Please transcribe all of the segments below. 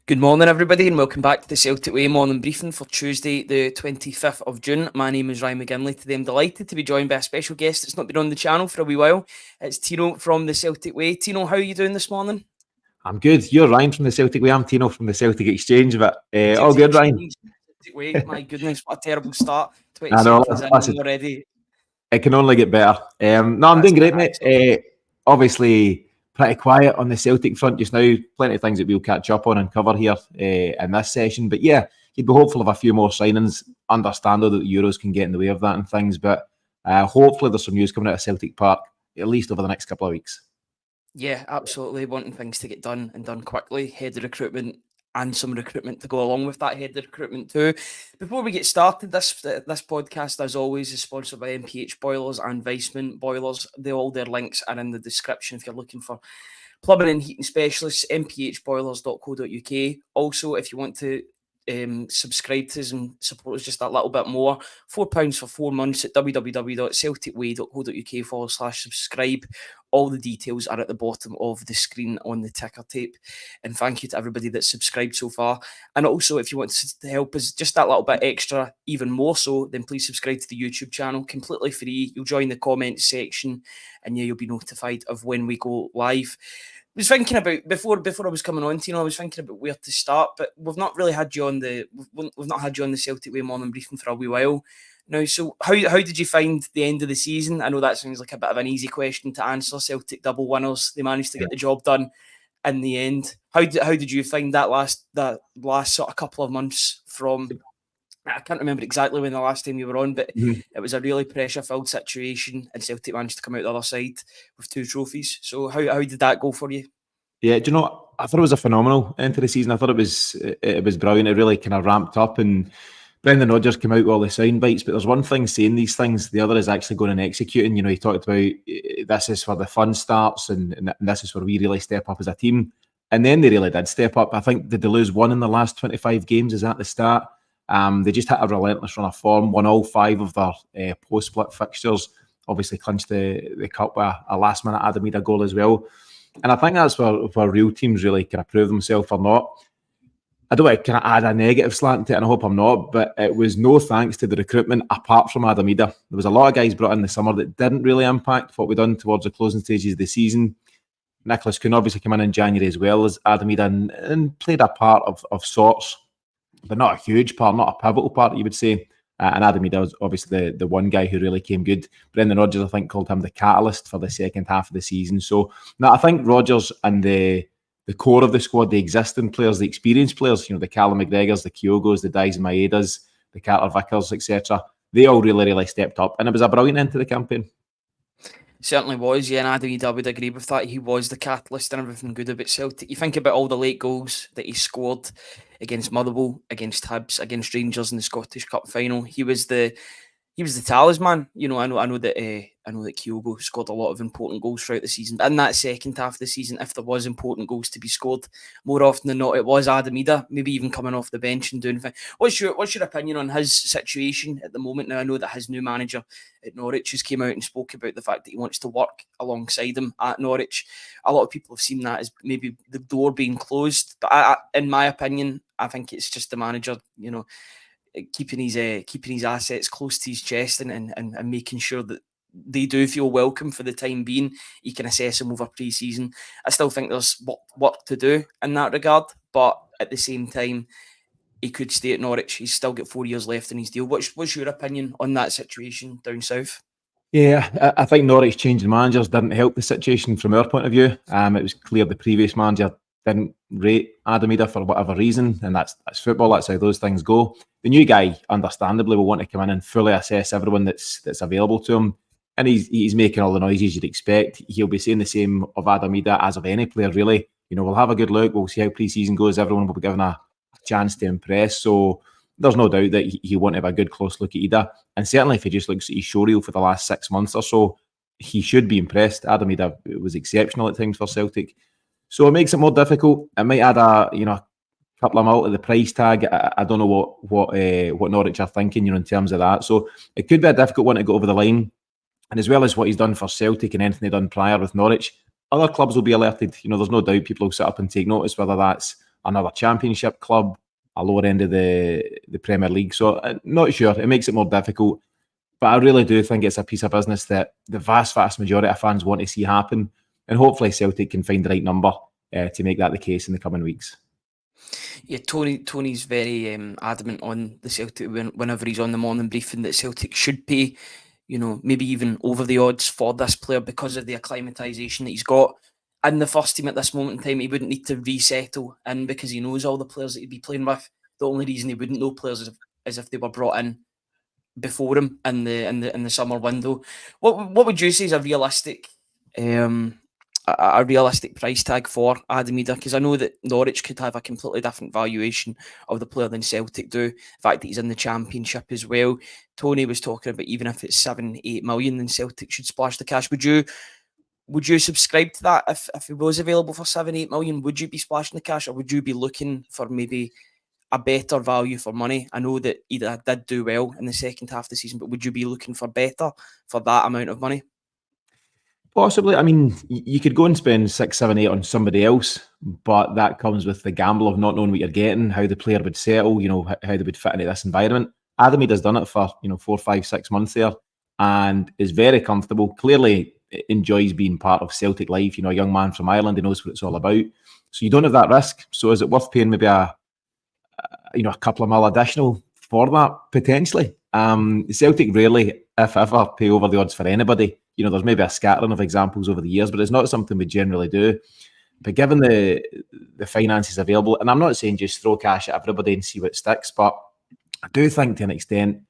Good morning, everybody, and welcome back to the Celtic Way morning briefing for Tuesday, the 25th of June. My name is Ryan McGinley. Today I'm delighted to be joined by a special guest that's not been on the channel for a wee while. It's Tino from the Celtic Way. Tino, how are you doing this morning? I'm good. You're Ryan from the Celtic Way. I'm Tino from the Celtic Exchange, but all good, Ryan. Celtic Way, my goodness, what a terrible start. I know, already. It can only get better. I'm doing great, mate. Obviously, pretty quiet on the Celtic front just now. Plenty of things that we'll catch up on and cover here in this session. But yeah, you'd be hopeful of a few more signings. Understandable that the Euros can get in the way of that and things. But hopefully there's some news coming out of Celtic Park, at least over the next couple of weeks. Yeah, absolutely. Wanting things to get done and done quickly. Head of recruitment and some recruitment to go along with that head of recruitment too. Before we get started, this podcast, as always, is sponsored by MPH Boilers and Weissman Boilers. All their links are in the description if you're looking for plumbing and heating specialists. mphboilers.co.uk. Also, if you want to subscribe to us and support us just that little bit more, £4 for 4 months at www.celticway.co.uk/subscribe. All the details are at the bottom of the screen on the ticker tape. And thank you to everybody that's subscribed so far. And also, if you want to help us just that little bit extra, even more so, then please subscribe to the YouTube channel, completely free. You'll join the comments section and you'll be notified of when we go live. I was thinking about before I was coming on, Tino. I was thinking about where to start, but we've not had you on the Celtic Way morning briefing for a wee while now. So how did you find the end of the season? I know that sounds like a bit of an easy question to answer. Celtic double winners, they managed to get the job done in the end. How did you find that last sort of couple of months from? I can't remember exactly when the last time you were on, but It was a really pressure-filled situation, and Celtic managed to come out the other side with 2 trophies. So how did that go for you? Yeah, do you know, I thought it was a phenomenal end to the season. I thought it was brilliant. It really kind of ramped up, and Brendan Rodgers came out with all the sound bites. But there's one thing saying these things, the other is actually going and executing. You know, he talked about this is where the fun starts, and this is where we really step up as a team. And then they really did step up. I think did they lose 1 in the last 25 games? Is at the start. They just hit a relentless run of form, won all 5 of their post-split fixtures, obviously clinched the cup with a last-minute Idah goal as well. And I think that's where real teams really kind of prove themselves or not. I don't want to kind of add a negative slant to it, and I hope I'm not, but it was no thanks to the recruitment apart from Idah. There was a lot of guys brought in the summer that didn't really impact what we've done towards the closing stages of the season. Nicholas Kuhn obviously came in January as well as Idah and played a part of sorts, but not a huge part, not a pivotal part, you would say. And Idah was obviously the one guy who really came good. Brendan Rodgers, I think, called him the catalyst for the second half of the season. So now I think Rodgers and the core of the squad, the existing players, the experienced players, you know, the Callum McGregors, the Kyogos, the Dies Maedas, the Carter Vickers, etc., they all really stepped up. And it was a brilliant end to the campaign. Certainly was, yeah, and Idah would agree with that. He was the catalyst and everything good about Celtic. You think about all the late goals that he scored against Motherwell, against Hibs, against Rangers in the Scottish Cup final. He was the talisman. You know, I know that Kyogo scored a lot of important goals throughout the season. But in that second half of the season, if there was important goals to be scored, more often than not, it was Idah, maybe even coming off the bench and doing things. What's your opinion on his situation at the moment? Now, I know that his new manager at Norwich has came out and spoke about the fact that he wants to work alongside him at Norwich. A lot of people have seen that as maybe the door being closed. But in my opinion, I think it's just the manager, you know, keeping his assets close to his chest and making sure that they do feel welcome for the time being. He can assess them over pre-season. I still think there's work to do in that regard, but at the same time, he could stay at Norwich. He's still got 4 years left in his deal. What's your opinion on that situation down south? Yeah, I think Norwich changing managers didn't help the situation from our point of view. It was clear the previous manager didn't rate Idah for whatever reason, and that's football. That's how those things go. The new guy, understandably, will want to come in and fully assess everyone that's available to him, and he's making all the noises you'd expect. He'll be saying the same of Idah as of any player, really. You know, we'll have a good look. We'll see how pre-season goes. Everyone will be given a chance to impress. So there's no doubt that he want to have a good close look at Idah, and certainly if he just looks at his showreel for the last 6 months or so, he should be impressed. Idah was exceptional at times for Celtic. So it makes it more difficult. It might add a couple of mil to the price tag. I don't know what Norwich are thinking, in terms of that. So it could be a difficult one to go over the line. And as well as what he's done for Celtic and anything he'd done prior with Norwich, other clubs will be alerted. There's no doubt people will sit up and take notice, whether that's another Championship club, a lower end of the Premier League. So not sure. It makes it more difficult. But I really do think it's a piece of business that the vast majority of fans want to see happen. And hopefully Celtic can find the right number to make that the case in the coming weeks. Yeah, Tony's very adamant on the Celtic whenever he's on the morning briefing that Celtic should pay, maybe even over the odds for this player because of the acclimatisation that he's got in the first team at this moment in time. He wouldn't need to resettle in because he knows all the players that he'd be playing with. The only reason he wouldn't know players is if they were brought in before him in the summer window. What would you say is a realistic price tag for Adam Idah? Because I know that Norwich could have a completely different valuation of the player than Celtic do. The fact that he's in the Championship as well. Tony was talking about even if it's 7-8 million, then Celtic should splash the cash. Would you subscribe to that if it was available for 7-8 million? Would you be splashing the cash, or would you be looking for maybe a better value for money? I know that Idah did do well in the second half of the season, but would you be looking for better for that amount of money? Possibly. I mean, you could go and spend 6, 7, 8 on somebody else, but that comes with the gamble of not knowing what you're getting, how the player would settle, how they would fit into this environment. Adam Idah's done it for 4, 5, 6 months there, and is very comfortable. Clearly enjoys being part of Celtic life. A young man from Ireland, he knows what it's all about. So you don't have that risk. So is it worth paying maybe a couple of mil additional for that potentially? Celtic rarely, if ever, pay over the odds for anybody. There's maybe a scattering of examples over the years, but it's not something we generally do. But given the finances available, and I'm not saying just throw cash at everybody and see what sticks, but I do think to an extent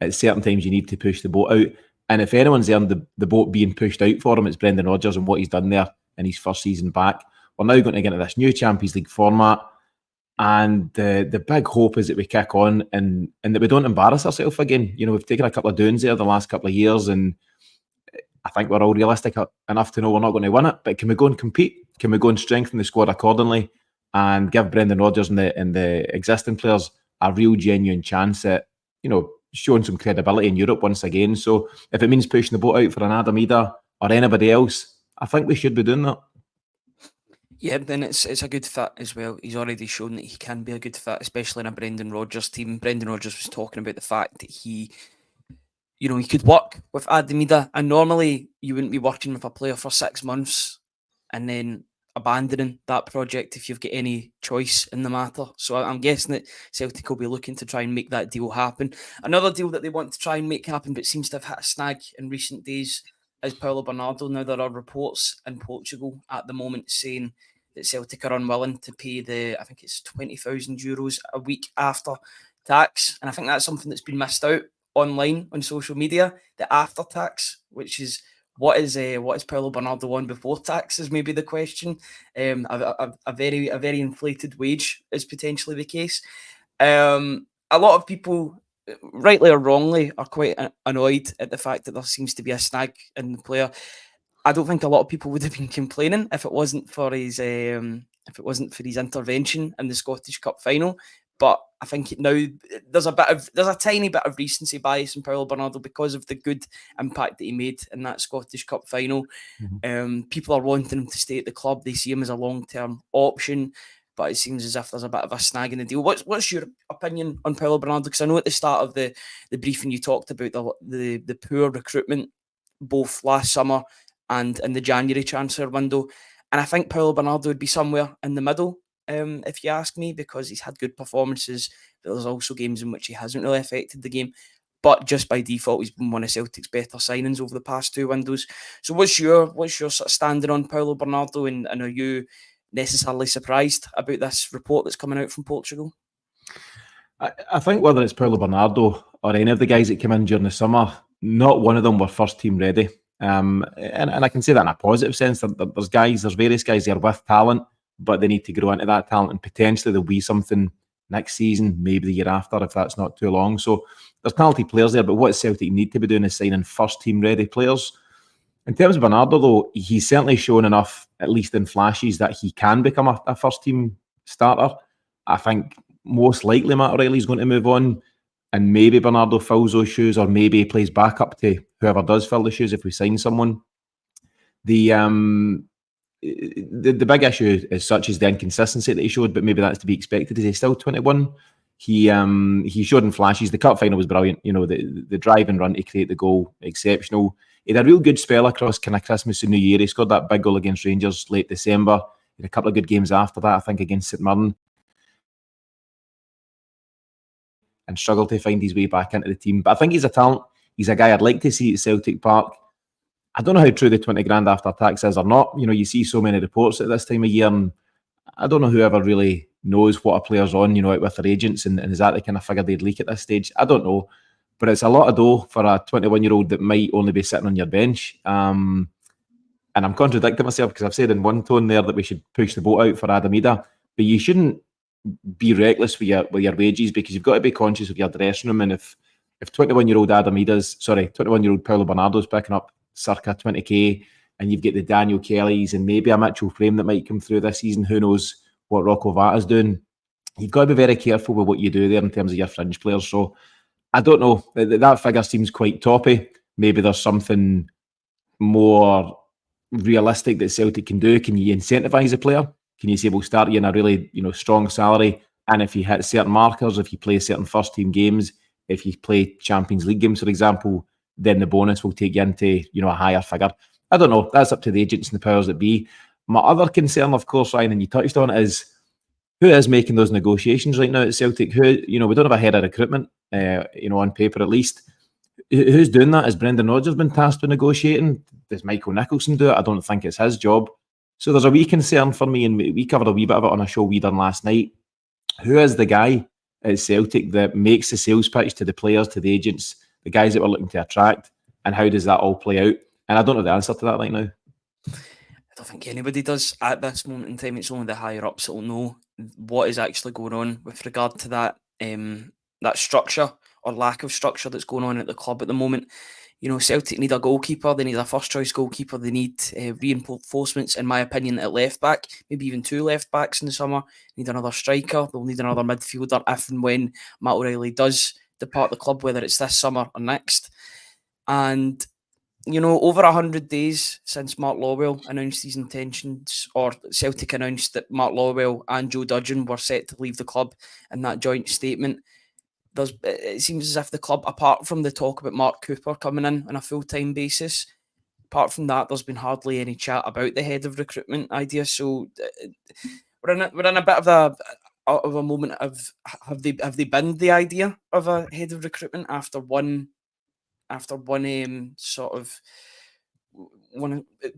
at certain times you need to push the boat out. And if anyone's earned the boat being pushed out for him, it's Brendan Rodgers and what he's done there in his first season back. We're now going to get into this new Champions League format. And the big hope is that we kick on and that we don't embarrass ourselves again. We've taken a couple of doons there the last couple of years, and I think we're all realistic enough to know we're not going to win it. But can we go and compete? Can we go and strengthen the squad accordingly and give Brendan Rodgers and the existing players a real genuine chance at showing some credibility in Europe once again? So if it means pushing the boat out for an Adam Idah or anybody else, I think we should be doing that. Yeah, then it's a good fit as well. He's already shown that he can be a good fit, especially in a Brendan Rodgers team. Brendan Rodgers was talking about the fact that he could work with Adam Idah, and normally you wouldn't be working with a player for 6 months and then abandoning that project if you've got any choice in the matter. So I'm guessing that Celtic will be looking to try and make that deal happen. Another deal that they want to try and make happen but seems to have hit a snag in recent days is Paulo Bernardo. Now, there are reports in Portugal at the moment saying that Celtic are unwilling to pay I think it's €20,000 a week after tax. And I think that's something that's been missed out online on social media, the after tax, which is what is Paulo Bernardo on before tax is maybe the question. A very inflated wage is potentially the case. A lot of people, rightly or wrongly, are quite annoyed at the fact that there seems to be a snag in the player. I don't think a lot of people would have been complaining if it wasn't for his intervention in the Scottish Cup final. But I think now there's a tiny bit of recency bias in Paulo Bernardo because of the good impact that he made in that Scottish Cup final. Mm-hmm. People are wanting him to stay at the club. They see him as a long-term option, but it seems as if there's a bit of a snag in the deal. What's your opinion on Paulo Bernardo? Because I know at the start of the briefing you talked about the poor recruitment both last summer and in the January transfer window. And I think Paulo Bernardo would be somewhere in the middle, if you ask me, because he's had good performances, but there's also games in which he hasn't really affected the game. But just by default, he's been one of Celtic's better signings over the past 2 windows. So what's your sort of standing on Paulo Bernardo, and are you necessarily surprised about this report that's coming out from Portugal? I think whether it's Paulo Bernardo or any of the guys that came in during the summer, not one of them were first team ready. And I can say that in a positive sense. There's various guys there with talent, but they need to grow into that talent, and potentially there'll be something next season, maybe the year after, if that's not too long. So there's quality players there, but what Celtic need to be doing is signing first team ready players. In terms of Bernardo, though, he's certainly shown enough, at least in flashes, that he can become a first team starter. I think most likely Matt O'Reilly's going to move on, and maybe Bernardo fills those shoes, or maybe he plays back up to whoever does fill the shoes if we sign someone. the big issue as such is the inconsistency that he showed, but maybe that's to be expected. Is he still 21? He showed in flashes. The cup final was brilliant. The drive and run to create the goal, exceptional. He had a real good spell across kind of Christmas and New Year. He scored that big goal against Rangers late December. He had a couple of good games after that, I think, against St Mirren. And struggled to find his way back into the team. But I think he's a talent. He's a guy I'd like to see at Celtic Park. I don't know how true the 20 grand after tax is or not. You see so many reports at this time of year, and I don't know whoever really knows what a player's on, out with their agents, and is that the kind of figure they'd leak at this stage? I don't know. But it's a lot of dough for a 21-year-old that might only be sitting on your bench. And I'm contradicting myself because I've said in one tone there that we should push the boat out for Idah. But you shouldn't be reckless with your wages, because you've got to be conscious of your dressing room. And if 21-year-old 21-year-old Paulo Bernardo's picking up circa 20k, and you've got the Daniel Kellys and maybe a Mitchell Frame that might come through this season, who knows what Rocco Vata's doing, you've got to be very careful with what you do there in terms of your fringe players. So I don't know, that figure seems quite toppy. Maybe there's something more realistic that Celtic can do. Can you incentivise a player? Can you say, we'll start you in a really strong salary, and if you hit certain markers, if you play certain first team games, if you play Champions League games, for example, then the bonus will take you into a higher figure. I don't know. That's up to the agents and the powers that be. My other concern, of course, Ryan, and you touched on it, is who is making those negotiations right now at Celtic? We don't have a head of recruitment, on paper at least. Who's doing that? Has Brendan Rodgers been tasked with negotiating? Does Michael Nicholson do it? I don't think it's his job. So there's a wee concern for me, and we covered a wee bit of it on a show we done last night. Who is the guy at Celtic that makes the sales pitch to the players, to the agents, the guys that we're looking to attract, and how does that all play out? And I don't know the answer to that right now. I don't think anybody does at this moment in time. It's only the higher ups that will know what is actually going on with regard to that that structure or lack of structure that's going on at the club at the moment. Celtic need a goalkeeper. They need a first choice goalkeeper. They need reinforcements, in my opinion, at left back. Maybe even 2 left backs in the summer. Need another striker. They'll need another midfielder if and when Matt O'Reilly does depart the club, whether it's this summer or next. And over 100 days since Mark Lawwell announced his intentions, or Celtic announced that Mark Lawwell and Joe Dudgeon were set to leave the club in that joint statement, it seems as if the club, apart from the talk about Mark Cooper coming in on a full-time basis, apart from that, there's been hardly any chat about the head of recruitment idea. So we're in a bit of a moment of have they binned the idea of a head of recruitment after one sort of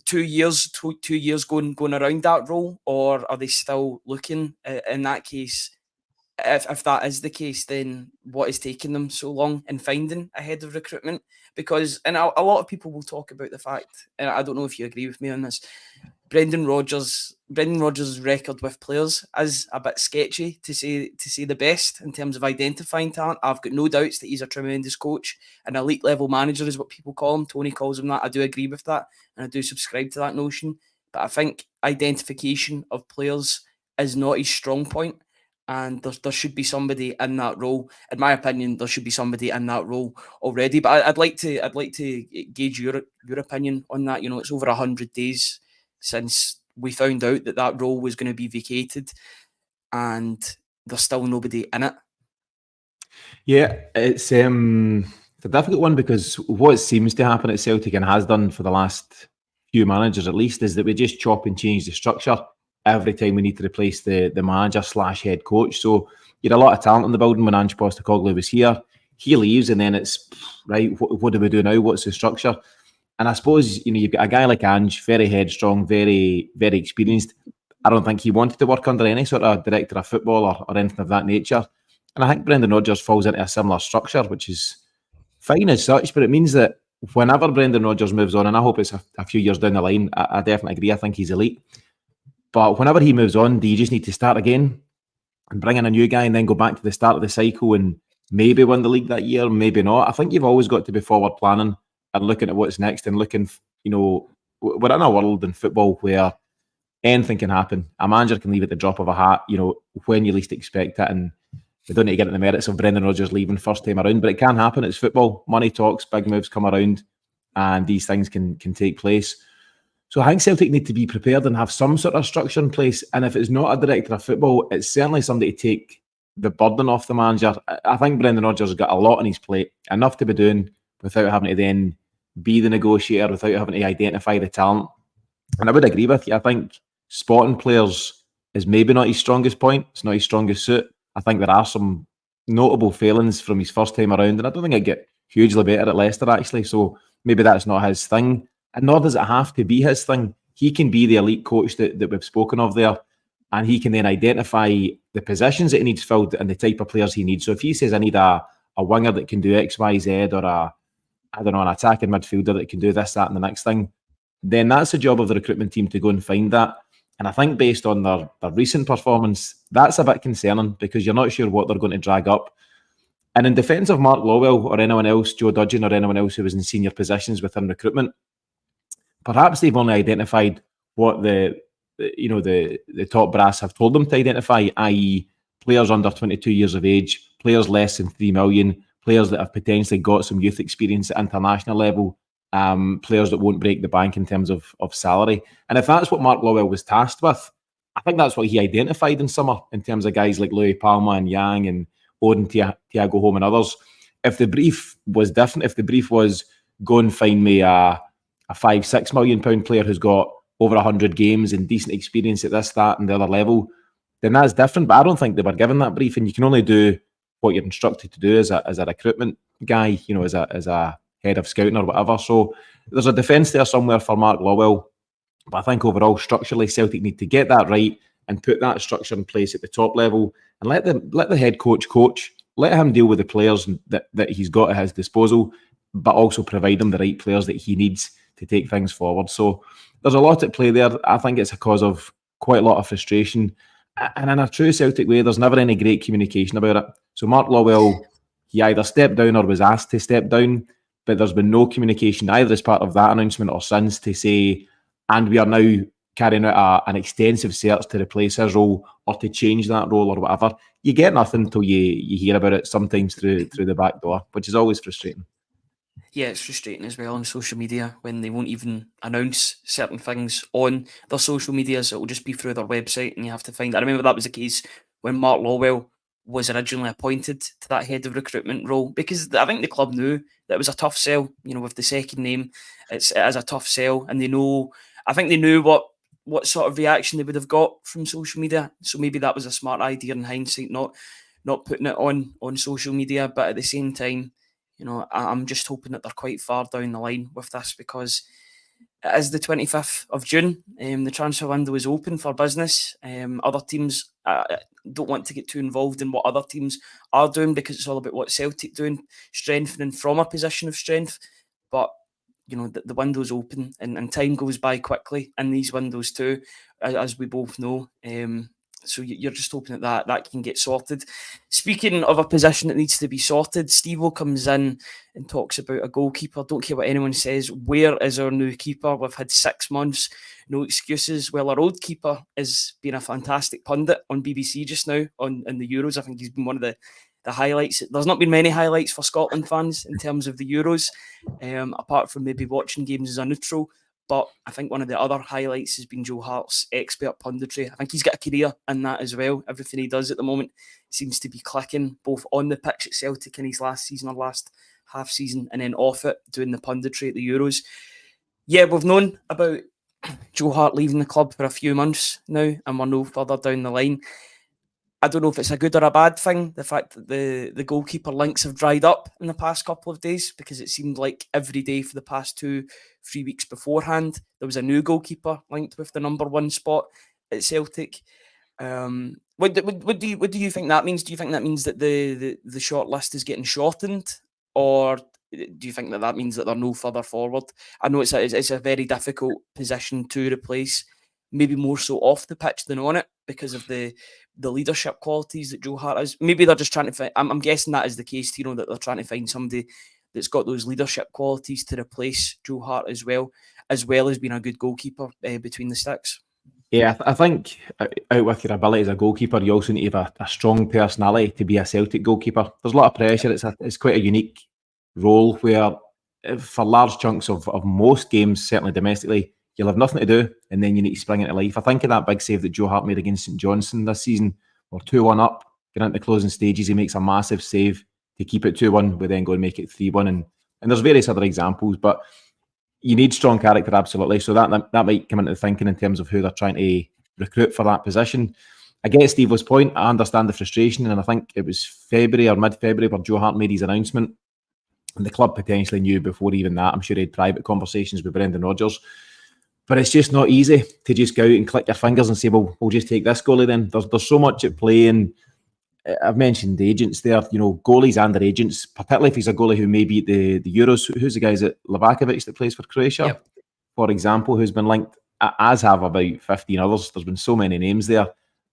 2 years going around that role, or are they still looking? In that case, if that is the case, then what is taking them so long in finding a head of recruitment? Because, and a lot of people will talk about the fact, and I don't know if you agree with me on this, Brendan Rodgers' record with players is a bit sketchy, to say the best, in terms of identifying talent. I've got no doubts that he's a tremendous coach. An elite level manager is what people call him. Tony calls him that. I do agree with that, and I do subscribe to that notion. But I think identification of players is not his strong point. And there should be somebody in that role. In my opinion, there should be somebody in that role already. But I'd like to gauge your opinion on that. It's over 100 days since we found out that role was going to be vacated, and there's still nobody in it. Yeah, it's a difficult one, because what seems to happen at Celtic, and has done for the last few managers at least, is that we just chop and change the structure every time we need to replace the manager / head coach. So you had a lot of talent in the building when Ange Postecoglou was here. He leaves, and then it's, right, what do we do now? What's the structure? And I suppose, you've got a guy like Ange, very headstrong, very, very experienced. I don't think he wanted to work under any sort of director of football or anything of that nature. And I think Brendan Rodgers falls into a similar structure, which is fine as such, but it means that whenever Brendan Rodgers moves on, and I hope it's a few years down the line, I definitely agree, I think he's elite. But whenever he moves on, do you just need to start again and bring in a new guy and then go back to the start of the cycle and maybe win the league that year, maybe not? I think you've always got to be forward planning and looking at what's next, and looking, we're in a world in football where anything can happen. A manager can leave at the drop of a hat, when you least expect it. And we don't need to get into the merits of Brendan Rodgers leaving first time around, but it can happen. It's football. Money talks, big moves come around, and these things can take place. So I think Celtic need to be prepared and have some sort of structure in place. And if it's not a director of football, it's certainly somebody to take the burden off the manager. I think Brendan Rodgers has got a lot on his plate, enough to be doing without having to then be the negotiator, without having to identify the talent. And I would agree with you. I think spotting players is maybe not his strongest point. It's not his strongest suit. I think there are some notable failings from his first time around, and I don't think it get hugely better at Leicester, actually. So maybe that's not his thing. And nor does it have to be his thing. He can be the elite coach that we've spoken of there, and he can then identify the positions that he needs filled and the type of players he needs. So if he says, I need a winger that can do X, Y, Z, or an attacking midfielder that can do this, that, and the next thing, then that's the job of the recruitment team to go and find that. And I think based on their recent performance, that's a bit concerning because you're not sure what they're going to drag up. And in defence of Mark Lawwell or anyone else, Joe Dudgeon or anyone else who was in senior positions within recruitment, perhaps they've only identified what the top brass have told them to identify, i.e. players under 22 years of age, players less than 3 million, players that have potentially got some youth experience at international level, players that won't break the bank in terms of salary. And if that's what Mark Lawwell was tasked with, I think that's what he identified in summer in terms of guys like Louis Palma and Yang and Odin Thiago Home and others. If the brief was different, if the brief was go and find me a £5-6 million player who's got over 100 games and decent experience at this, that, and the other level, then that's different. But I don't think they were given that brief, and you can only do what you're instructed to do as a recruitment guy, as a head of scouting or whatever. So there's a defence there somewhere for Mark Lawwell. But I think overall, structurally, Celtic need to get that right and put that structure in place at the top level and let the head coach, let him deal with the players that he's got at his disposal, but also provide him the right players that he needs to take things forward. So there's a lot at play there. I think it's a cause of quite a lot of frustration. And in a true Celtic way, there's never any great communication about it. So Mark Lawwell, he either stepped down or was asked to step down, but there's been no communication either as part of that announcement or since to say, and we are now carrying out an extensive search to replace his role or to change that role or whatever. You get nothing until you hear about it, sometimes through the back door, which is always frustrating. Yeah, it's frustrating as well on social media when they won't even announce certain things on their social medias. It will just be through their website and you have to find it. I remember that was the case when Mark Lawwell was originally appointed to that head of recruitment role, because I think the club knew that it was a tough sell, with the second name. It is a tough sell, and I think they knew what sort of reaction they would have got from social media. So maybe that was a smart idea in hindsight, not putting it on social media. But at the same time, I'm just hoping that they're quite far down the line with this, because it is the 25th of June. The transfer window is open for business. Other teams don't want to get too involved in what other teams are doing, because it's all about what Celtic doing, strengthening from a position of strength. But the window's open and time goes by quickly in these windows too, as we both know. So you're just hoping that can get sorted. Speaking of a position that needs to be sorted, Steve-O comes in and talks about a goalkeeper. Don't care what anyone says. Where is our new keeper? We've had 6 months, no excuses. Well, our old keeper is being a fantastic pundit on BBC just now in the Euros. I think he's been one of the highlights. There's not been many highlights for Scotland fans in terms of the Euros, apart from maybe watching games as a neutral. But I think one of the other highlights has been Joe Hart's expert punditry. I think he's got a career in that as well. Everything he does at the moment seems to be clicking, both on the pitch at Celtic in his last season or last half season, and then off it, doing the punditry at the Euros. Yeah, we've known about Joe Hart leaving the club for a few months now, and we're no further down the line. I don't know if it's a good or a bad thing, the fact that the goalkeeper links have dried up in the past couple of days, because it seemed like every day for the past 2-3 weeks beforehand, there was a new goalkeeper linked with the number 1 spot at Celtic. What do you think that means? Do you think that means that the short list is getting shortened, or do you think that means that they're no further forward? I know it's a very difficult position to replace, maybe more so off the pitch than on it, because of the leadership qualities that Joe Hart has. Maybe they're just trying to find, I'm guessing that is the case, Tino, that they're trying to find somebody that's got those leadership qualities to replace Joe Hart as well as being a good goalkeeper between the sticks. Yeah, I think out with your ability as a goalkeeper, you also need to have a strong personality to be a Celtic goalkeeper. There's a lot of pressure. It's quite a unique role where for large chunks of most games, certainly domestically, you'll have nothing to do, and then you need to spring into life. I think of that big save that Joe Hart made against St Johnstone this season. We're 2-1 up, get into the closing stages, he makes a massive save to keep it 2-1, we then go and make it 3-1, and there's various other examples, but you need strong character, absolutely. So that might come into thinking in terms of who they're trying to recruit for that position. I get Steve-O's point. I understand the frustration, and I think it was February or mid-February where Joe Hart made his announcement, and the club potentially knew before even that. I'm sure he had private conversations with Brendan Rodgers. But it's just not easy to just go out and click your fingers and say, well, we'll just take this goalie then. There's so much at play, and I've mentioned the agents there, goalies and their agents, particularly if he's a goalie who may be at the Euros. Who's the guy? Is it Livakovic that plays for Croatia, for example, who's been linked, as have about 15 others. There's been so many names there.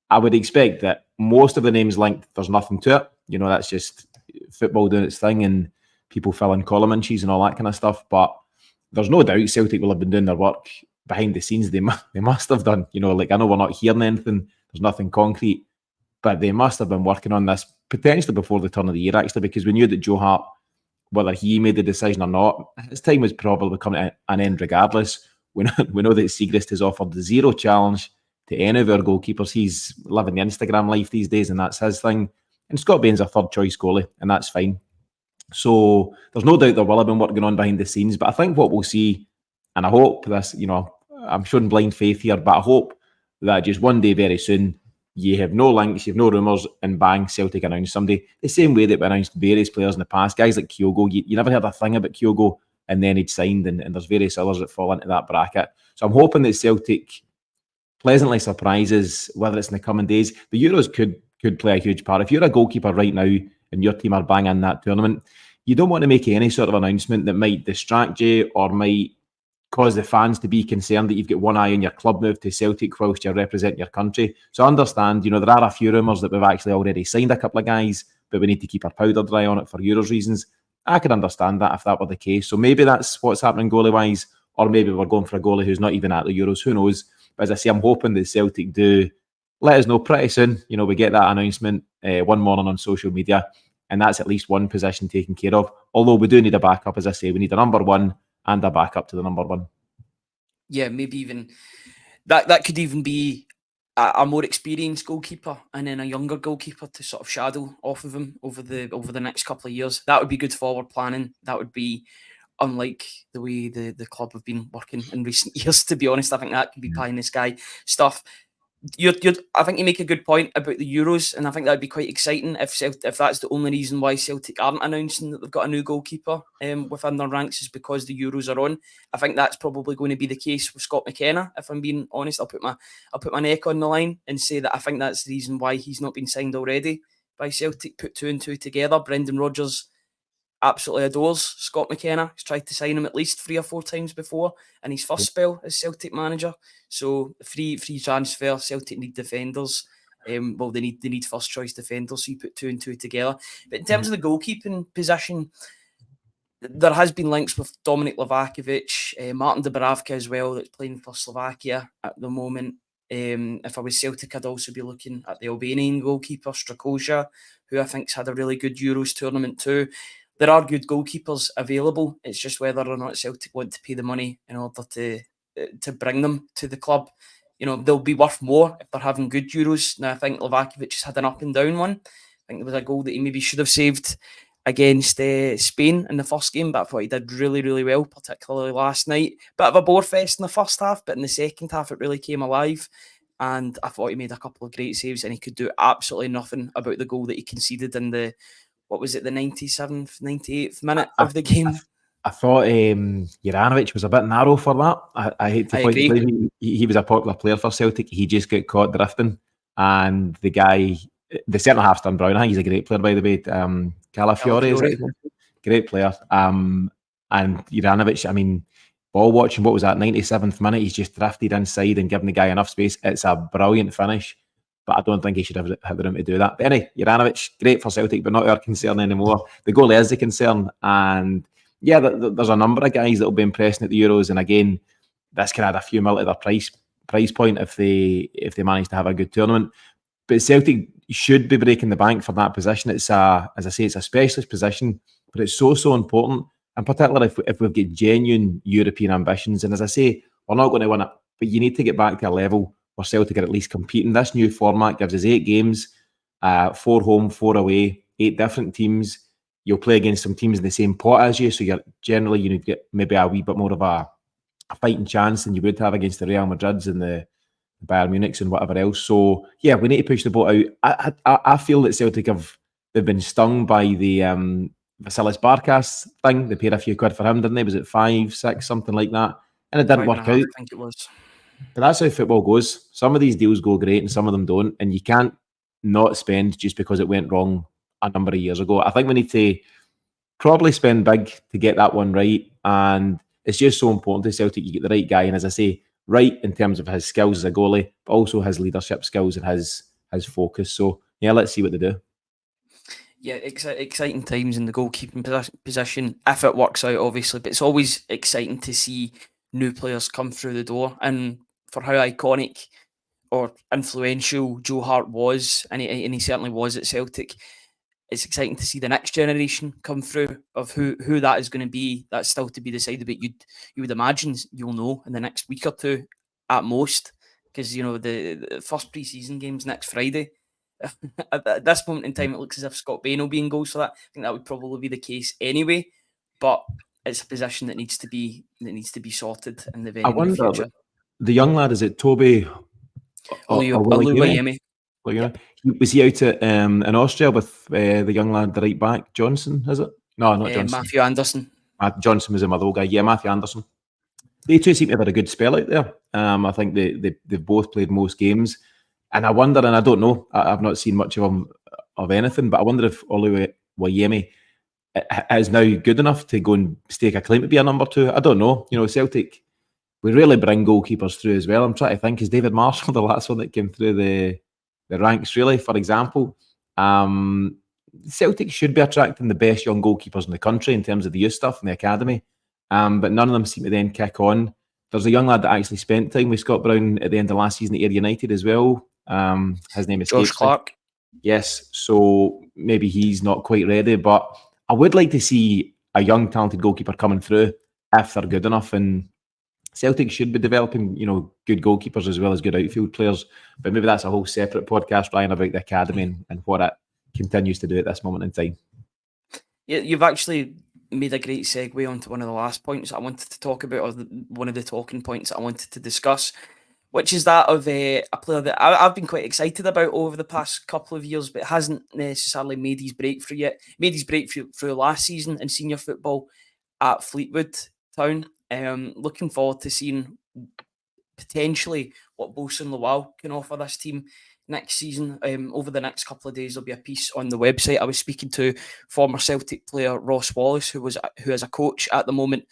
I would expect that most of the names linked, there's nothing to it. That's just football doing its thing, and people fill in column inches and all that kind of stuff. But there's no doubt Celtic will have been doing their work behind the scenes. They must have done. I know we're not hearing anything. There's nothing concrete. But they must have been working on this potentially before the turn of the year, actually, because we knew that Joe Hart, whether he made the decision or not, his time was probably coming to an end regardless. We know that Siegrist has offered zero challenge to any of our goalkeepers. He's living the Instagram life these days, and that's his thing. And Scott Bain's a third choice goalie, and that's fine. So there's no doubt there will have been work going on behind the scenes. But I think what we'll see, and I hope this, I'm showing blind faith here, but I hope that just one day very soon, you have no links, you have no rumours, and bang, Celtic announce somebody. The same way that we announced various players in the past, guys like Kyogo, you never heard a thing about Kyogo, and then he'd signed, and there's various others that fall into that bracket. So I'm hoping that Celtic pleasantly surprises, whether it's in the coming days. The Euros could play a huge part. If you're a goalkeeper right now and your team are banging that tournament, you don't want to make any sort of announcement that might distract you or might cause the fans to be concerned that you've got one eye on your club move to Celtic whilst you're representing your country. So I understand, there are a few rumours that we've actually already signed a couple of guys, but we need to keep our powder dry on it for Euros reasons. I could understand that if that were the case. So maybe that's what's happening goalie-wise, or maybe we're going for a goalie who's not even at the Euros. Who knows? But as I say, I'm hoping that Celtic do let us know pretty soon. We get that announcement one morning on social media, and that's at least one position taken care of. Although we do need a backup, as I say, we need a number one and a backup to the number one. Yeah, maybe even that could even be a more experienced goalkeeper and then a younger goalkeeper to sort of shadow off of him over the next couple of years. That would be good forward planning. That would be unlike the way the club have been working in recent years, to be honest. I think that could be pie in the sky stuff. I think you make a good point about the Euros, and I think that'd be quite exciting if that's the only reason why Celtic aren't announcing that they've got a new goalkeeper within their ranks is because the Euros are on. I think that's probably going to be the case with Scott McKenna. If I'm being honest, I'll put my neck on the line and say that I think that's the reason why he's not been signed already by Celtic. Put two and two together. Brendan Rodgers absolutely adores Scott McKenna. He's tried to sign him at least 3 or 4 times before in his first spell as Celtic manager. So free transfer. Celtic need defenders. They need first choice defenders. So you put 2 and 2 together. But in terms of the goalkeeping position, there has been links with Dominik Livakovic, Martin Dubravka as well, that's playing for Slovakia at the moment. If I was Celtic, I'd also be looking at the Albanian goalkeeper Strakosha, who I think's had a really good Euros tournament too. There are good goalkeepers available. It's just whether or not Celtic want to pay the money in order to bring them to the club. They'll be worth more if they're having good Euros. Now, I think Livakovic has had an up and down one. I think there was a goal that he maybe should have saved against Spain in the first game, but I thought he did really, really well, particularly last night. Bit of a bore fest in the first half, but in the second half, it really came alive. And I thought he made a couple of great saves, and he could do absolutely nothing about the goal that he conceded in the 97th, 98th minute of the game. I thought Juranovic was a bit narrow for that. I hate to point to he was a popular player for Celtic. He just got caught drifting, and the guy, the centre half's done brown. I think he's a great player, by the way. Calafiore is it? Great player. And Juranovic, ball watching, what was that, 97th minute? He's just drifted inside and given the guy enough space. It's a brilliant finish, but I don't think he should have had the room to do that. But anyway, Juranovic, great for Celtic, but not our concern anymore. The goalie is the concern, and yeah, there's a number of guys that will be impressing at the Euros, and again, this can add a few mil to their price point if they manage to have a good tournament. But Celtic should be breaking the bank for that position. It's as I say, it's a specialist position, but it's so important, and particularly if we've got genuine European ambitions. And as I say, we're not going to win it. But you need to get back to a level where Celtic are at least competing. This new format gives us 8 games, 4 home, 4 away, 8 different teams. You'll play against some teams in the same pot as you, so you're generally you need to get maybe a wee bit more of a fighting chance than you would have against the Real Madrids and the Bayern Munichs and whatever else. So yeah, we need to push the boat out. I feel that Celtic they've been stung by the Vasilis Barkas thing. They paid a few quid for him, didn't they? Was it 5, 6, something like that? And it didn't work out. I think it was. But that's how football goes. Some of these deals go great and some of them don't. And you can't not spend just because it went wrong a number of years ago. I think we need to probably spend big to get that one right. And it's just so important to Celtic you get the right guy. And as I say, right in terms of his skills as a goalie, but also his leadership skills and his focus. So yeah, let's see what they do. Yeah, exciting times in the goalkeeping position, if it works out, obviously. But it's always exciting to see new players come through the door. And for how iconic or influential Joe Hart was, and he certainly was at Celtic, it's exciting to see the next generation come through of who that is going to be. That's still to be decided, but you would imagine you'll know in the next week or two at most, because the first pre-season game's next Friday. At this moment in time, it looks as if Scott Bain will be in goals for that. I think that would probably be the case anyway, but it's a position that needs to be sorted in the very near future. The young lad, is it Toby Oluwayemi? Yeah. Was he out in Austria with the young lad, the right back, Johnson, is it? No, not Johnson. Matthew Anderson. Johnson was a Motherwell guy. Yeah, Matthew Anderson. They two seem to have had a good spell out there. I think they've both played most games. And I wonder, and I don't know, I've not seen much of anything, but I wonder if Oluwayemi is now good enough to go and stake a claim to be a number 2. I don't know. Celtic, we really bring goalkeepers through as well. I'm trying to think, is David Marshall the last one that came through the ranks, really, for example? Celtic should be attracting the best young goalkeepers in the country in terms of the youth stuff in the academy, but none of them seem to then kick on. There's a young lad that actually spent time with Scott Brown at the end of last season at Ayr United as well. His name is Josh Clark. Yes, so maybe he's not quite ready, but I would like to see a young talented goalkeeper coming through if they're good enough. And Celtic should be developing, good goalkeepers as well as good outfield players. But maybe that's a whole separate podcast, Ryan, about the academy and what it continues to do at this moment in time. Yeah, you've actually made a great segue onto one of the last points I wanted to talk about, or one of the talking points I wanted to discuss, which is that of a player that I've been quite excited about over the past couple of years, but hasn't necessarily made his breakthrough yet. Made his breakthrough last season in senior football at Fleetwood Town. Looking forward to seeing potentially what Bosun Lawal can offer this team next season. Over the next couple of days, there'll be a piece on the website. I was speaking to former Celtic player Ross Wallace, who is a coach at the moment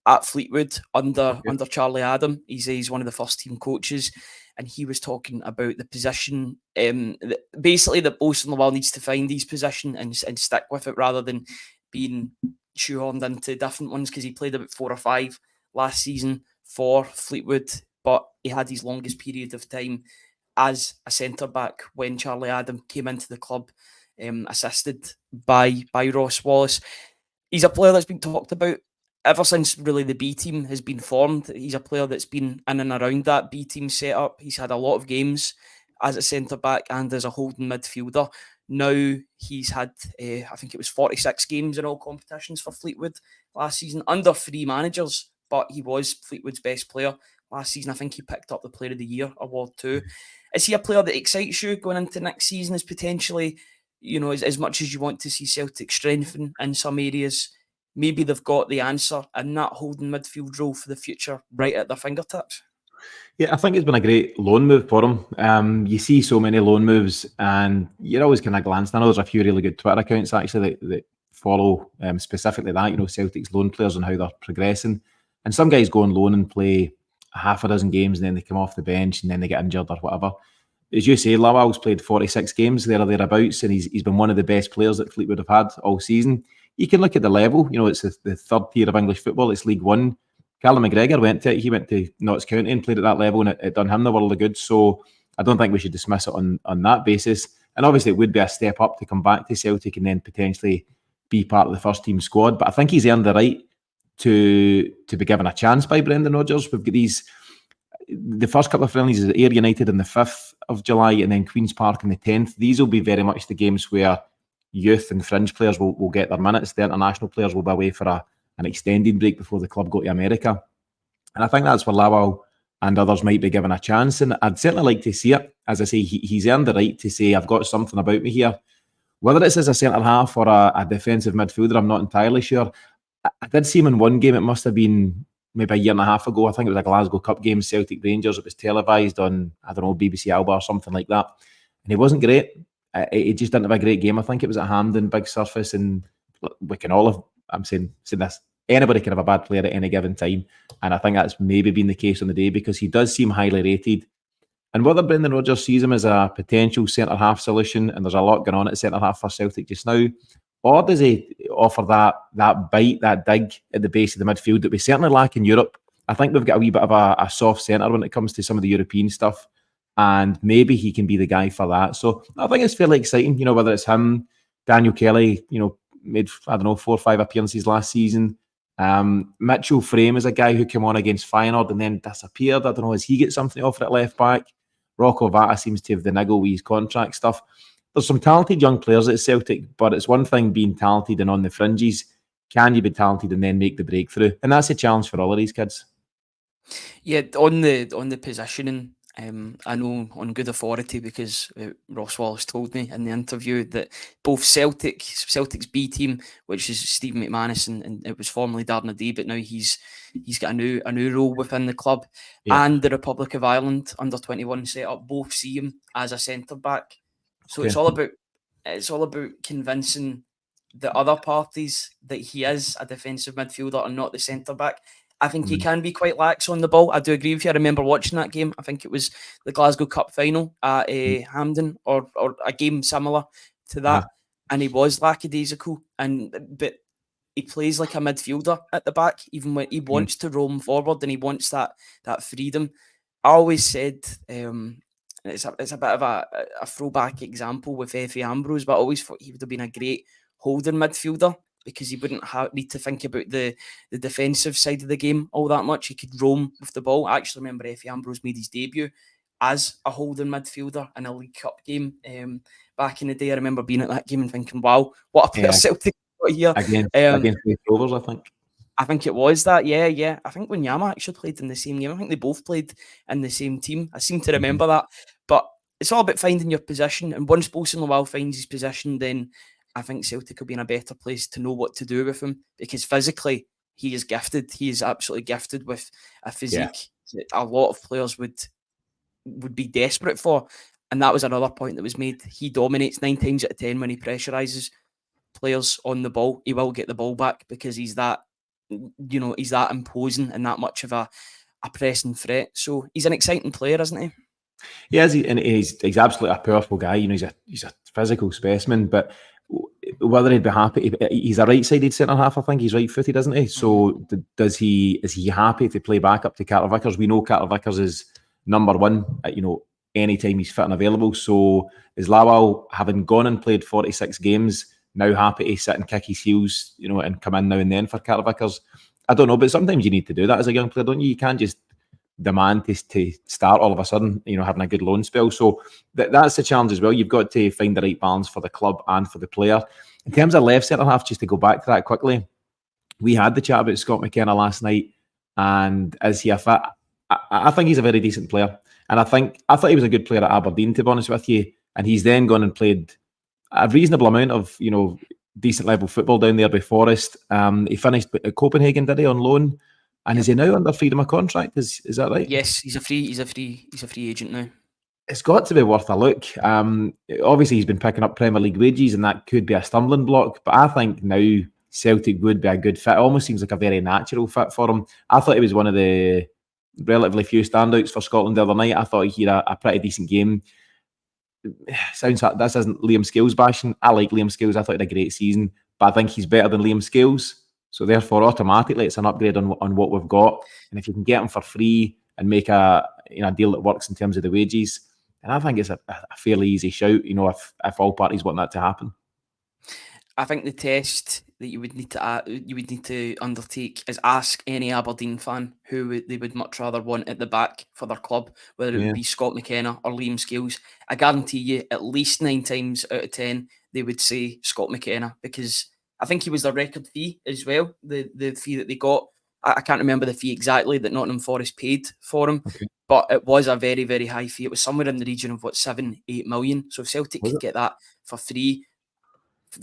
at Fleetwood under Charlie Adam. He's one of the first team coaches, and he was talking about the position. Basically, that Bosun Lawal needs to find his position and stick with it rather than being shoehorned into different ones, because he played about 4 or 5 last season for Fleetwood, but he had his longest period of time as a centre-back when Charlie Adam came into the club, assisted by Ross Wallace. He's a player that's been talked about ever since really the B team has been formed. He's a player that's been in and around that B team setup. He's had a lot of games as a centre-back and as a holding midfielder. Now he's had, I think it was 46 games in all competitions for Fleetwood last season, under 3 managers, but he was Fleetwood's best player last season. I think he picked up the Player of the Year award too. Is he a player that excites you going into next season as potentially, as much as you want to see Celtic strengthen in some areas, maybe they've got the answer in that holding midfield role for the future right at their fingertips? Yeah, I think it's been a great loan move for him. You see so many loan moves and you're always kind of glancing. I know there's a few really good Twitter accounts actually that follow specifically that, Celtic's loan players and how they're progressing. And some guys go on loan and play half a dozen games and then they come off the bench and then they get injured or whatever. As you say, Lawal's played 46 games there or thereabouts, and he's been one of the best players that Fleetwood have had all season. You can look at the level, it's the third tier of English football, it's League One. Callum McGregor went to Notts County and played at that level, and it done him the world of good. So I don't think we should dismiss it on that basis. And obviously it would be a step up to come back to Celtic and then potentially be part of the first team squad. But I think he's earned the right to be given a chance by Brendan Rodgers. We've got the first couple of friendlies is Ayr United on the 5th of July and then Queen's Park on the 10th. These will be very much the games where youth and fringe players will get their minutes. The international players will be away for an extended break before the club go to America. And I think that's where Lawal and others might be given a chance. And I'd certainly like to see it. As I say, he's earned the right to say, I've got something about me here. Whether it's as a centre-half or a defensive midfielder, I'm not entirely sure. I did see him in one game. It must have been maybe a year and a half ago. I think it was a Glasgow Cup game, Celtic Rangers. It was televised on, I don't know, BBC Alba or something like that. And he wasn't great. He just didn't have a great game. I think it was at Hampden, big surface. And we can all have, I'm saying this, anybody can have a bad player at any given time. And I think that's maybe been the case on the day because he does seem highly rated. And whether Brendan Rodgers sees him as a potential centre-half solution, and there's a lot going on at centre-half for Celtic just now, or does he offer that bite, that dig at the base of the midfield that we certainly lack in Europe? I think we've got a wee bit of a soft centre when it comes to some of the European stuff, and maybe he can be the guy for that. So I think it's fairly exciting, whether it's him, Daniel Kelly, made, 4 or 5 appearances last season. Mitchell Frame is a guy who came on against Feyenoord and then disappeared. I don't know, has he get something to offer at left back? Rocco Vata seems to have the niggle with his contract stuff. There's some talented young players at Celtic, but it's one thing being talented and on the fringes. Can you be talented and then make the breakthrough? And that's a challenge for all of these kids. Yeah, on the positioning, I know on good authority because Ross Wallace told me in the interview that both Celtic's B team, which is Stephen McManus, and it was formerly Darren O'Dea, but now he's got a new role within the club, and the Republic of Ireland under 21 setup, both see him as a centre back. So it's all about convincing the other parties that he is a defensive midfielder and not the centre back. I think he can be quite lax on the ball. I do agree with you. I remember watching that game. I think it was the Glasgow Cup final at Hampden or a game similar to that. And he was lackadaisical. But he plays like a midfielder at the back, even when he wants to roam forward and he wants that freedom. I always said, it's a bit of a throwback example with Effie Ambrose, but I always thought he would have been a great holding midfielder, because he wouldn't need to think about the defensive side of the game all that much. He could roam with the ball. I actually remember Effie Ambrose made his debut as a holding midfielder in a League Cup game back in the day. I remember being at that game and thinking, wow, what a player Celtic got here. Against the Rovers, I think. I think it was that, yeah. I think when Yama actually played in the same game, I think they both played in the same team. I seem to remember that. But it's all about finding your position. And once Bosun Lawal finds his position, then I think Celtic will be in a better place to know what to do with him, because physically he is gifted. He is absolutely gifted with a physique that a lot of players would be desperate for. And that was another point that was made. He dominates 9 times out of 10 when he pressurises players on the ball. He will get the ball back because he's that, he's that imposing and that much of a pressing threat. So he's an exciting player, isn't he? Yeah, and he's absolutely a powerful guy. He's a physical specimen, but whether he'd be happy, he's a right-sided centre-half, I think. He's right-footed, isn't he? So is he happy to play back up to Carter Vickers? We know Carter Vickers is number one at, anytime he's fit and available. So is Lawal, having gone and played 46 games, now happy to sit and kick his heels, and come in now and then for Carter Vickers? I don't know, but sometimes you need to do that as a young player, don't you? You can't just demand to start all of a sudden, having a good loan spell. So that's the challenge as well. You've got to find the right balance for the club and for the player. In terms of left centre-half, just to go back to that quickly, we had the chat about Scott McKenna last night, and is he a fit? I think he's a very decent player. And I thought he was a good player at Aberdeen, to be honest with you. And he's then gone and played a reasonable amount of, decent level football down there by Forest. He finished at Copenhagen, did he, on loan? And is he now under freedom of contract? Is that right? Yes, he's a free agent now. It's got to be worth a look. Obviously, he's been picking up Premier League wages, and that could be a stumbling block. But I think now Celtic would be a good fit. It almost seems like a very natural fit for him. I thought he was one of the relatively few standouts for Scotland the other night. I thought he had a pretty decent game. Sounds like this isn't Liam Scales bashing. I like Liam Scales. I thought he had a great season, but I think he's better than Liam Scales. So therefore, automatically, it's an upgrade on what we've got. And if you can get him for free and make a deal that works in terms of the wages, and I think it's a fairly easy shout. If all parties want that to happen. I think the test that you would need to undertake is ask any Aberdeen fan who they would much rather want at the back for their club, whether it Yeah. would be Scott McKenna or Liam Scales. I guarantee you, at least 9 times out of 10, they would say Scott McKenna, because I think he was their record fee as well. The fee that they got, I can't remember the fee exactly that Nottingham Forest paid for him, Okay. but it was a very, very high fee. It was somewhere in the region of 7-8 million. So if Celtic Was could it? get that for free,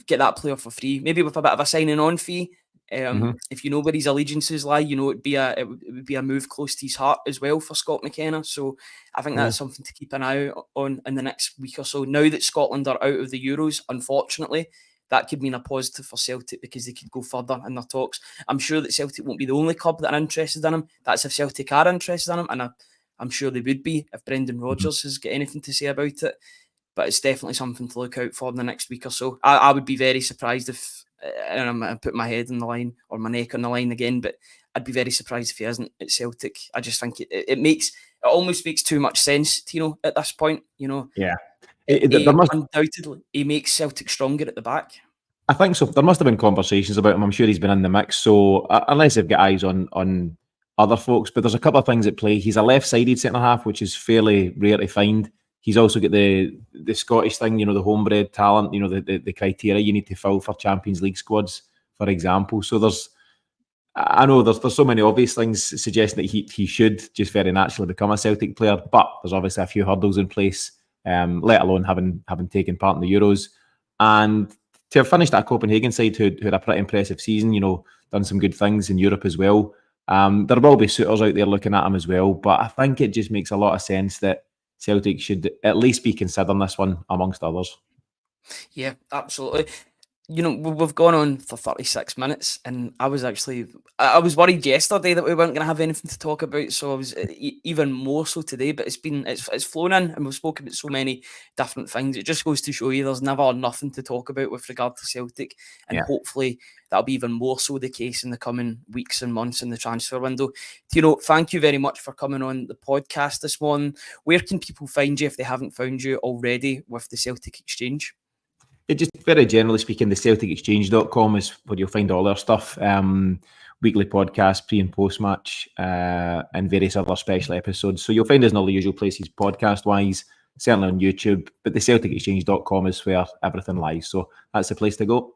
get that player for free, maybe with a bit of a signing on fee. Mhm. If you know where his allegiances lie, you know it would be a move close to his heart as well for Scott McKenna. So I think Yeah. that's something to keep an eye on in the next week or so. Now that Scotland are out of the Euros, unfortunately, that could mean a positive for Celtic, because they could go further in their talks. I'm sure that Celtic won't be the only club that are interested in him. That's if Celtic are interested in him, and I'm sure they would be if Brendan Mhm. Rodgers has got anything to say about it. But it's definitely something to look out for in the next week or so. I would be very surprised if, and I'm putting my head on the line or my neck on the line again, but I'd be very surprised if he isn't at Celtic. I just think it almost makes too much sense, Tino, at this point. Yeah. There must. Undoubtedly, he makes Celtic stronger at the back. I think so. There must have been conversations about him. I'm sure he's been in the mix. So unless they've got eyes on other folks, but there's a couple of things at play. He's a left-sided centre half, which is fairly rare to find. He's also got the Scottish thing, the homebred talent, the criteria you need to fill for Champions League squads, for example. So I know there's so many obvious things suggesting that he should just very naturally become a Celtic player, but there's obviously a few hurdles in place, let alone having taken part in the Euros. And to have finished at a Copenhagen side who had a pretty impressive season, done some good things in Europe as well. There will be suitors out there looking at him as well, but I think it just makes a lot of sense that Celtic should at least be considering this one amongst others. Yeah, absolutely. We've gone on for 36 minutes, and I was worried yesterday that we weren't going to have anything to talk about, so I was even more so today. But it's flown in, and we've spoken about so many different things. It just goes to show you there's never nothing to talk about with regard to Celtic, and Yeah. hopefully that'll be even more so the case in the coming weeks and months in the transfer window. Tino, thank you very much for coming on the podcast this morning. Where can people find you if they haven't found you already with the Celtic Exchange? Just very generally speaking, the CelticExchange.com is where you'll find all our stuff. Weekly podcasts, pre and post match, and various other special episodes. So you'll find us in all the usual places podcast wise, certainly on YouTube. But the CelticExchange.com is where everything lies. So that's the place to go.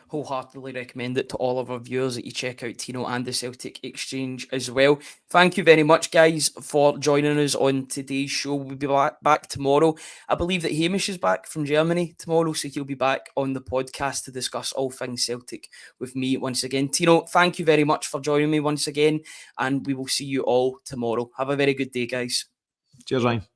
Wholeheartedly recommend it to all of our viewers that you check out Tino and the Celtic Exchange as well. Thank you very much, guys, for joining us on today's show. We'll be back tomorrow. I believe that Hamish is back from Germany tomorrow, so he'll be back on the podcast to discuss all things Celtic with me once again. Tino, thank you very much for joining me once again, and we will see you all tomorrow. Have a very good day, guys. Cheers, Ryan.